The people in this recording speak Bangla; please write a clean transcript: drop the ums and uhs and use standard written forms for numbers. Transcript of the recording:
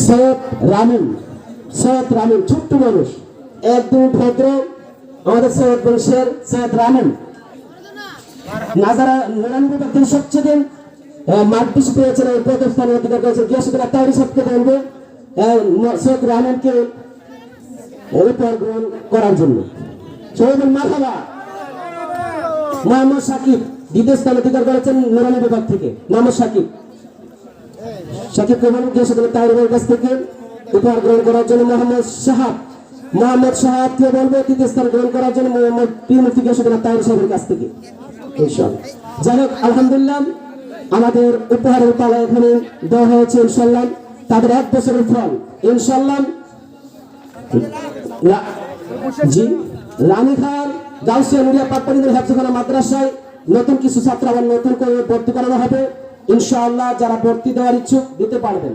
সৈয়দ রামিন, সৈয়দ রামিন ছোট্ট মানুষ, একদম ভদ্র, আমাদের সৈয়দ বংশের সৈয়দ রামিন। নাজারা 99 দিন সবচেয়ে মার্কডিস পেয়েছেন, প্রথম স্থানে অধিকার করেছেন। গিয়াসুদ্দিন আত্তাহিরি সাহেবকে বলবো সৈয়দ রামিনকে উপহার গ্রহণ করার জন্য। সৈয়দ মারহাবা। মোহাম্মদ সাকিব দ্বিতীয় স্থান অধিকার করেছেন 99 বিভাগ থেকে। মোহাম্মদ সাকিব, সাকিবকে বলবো গিয়াসুদ্দিন আত্তাহিরির কাছ থেকে উপহার গ্রহণ করার জন্য। মোহাম্মদ সাহাব, মোহাম্মদ সাহাবকে বলবো তৃতীয় স্থান গ্রহণ করার জন্য মোহাম্মদ পীর মুফতি গিয়াসুদ্দিন আত্তাহিরি সাহেবের কাছ থেকে। ইনশাআল্লাহ। যাই হোক, আলহামদুলিল্লাহ আমাদের উপহারের পালা এখানে দেওয়া হয়েছে। ইনশাআল্লাহ তাদের 1 বছরের ফল ইনশাআল্লাহ। জি, রানীখার গাউসিয়া নুরিয়া পাটপাড়িদের হেফজখানা মাদ্রাসায় নতুন কিছু ছাত্র আবার নতুন করে ভর্তি করানো হবে ইনশাআল্লাহ। যারা ভর্তি দেওয়ার ইচ্ছুক দিতে পারবেন।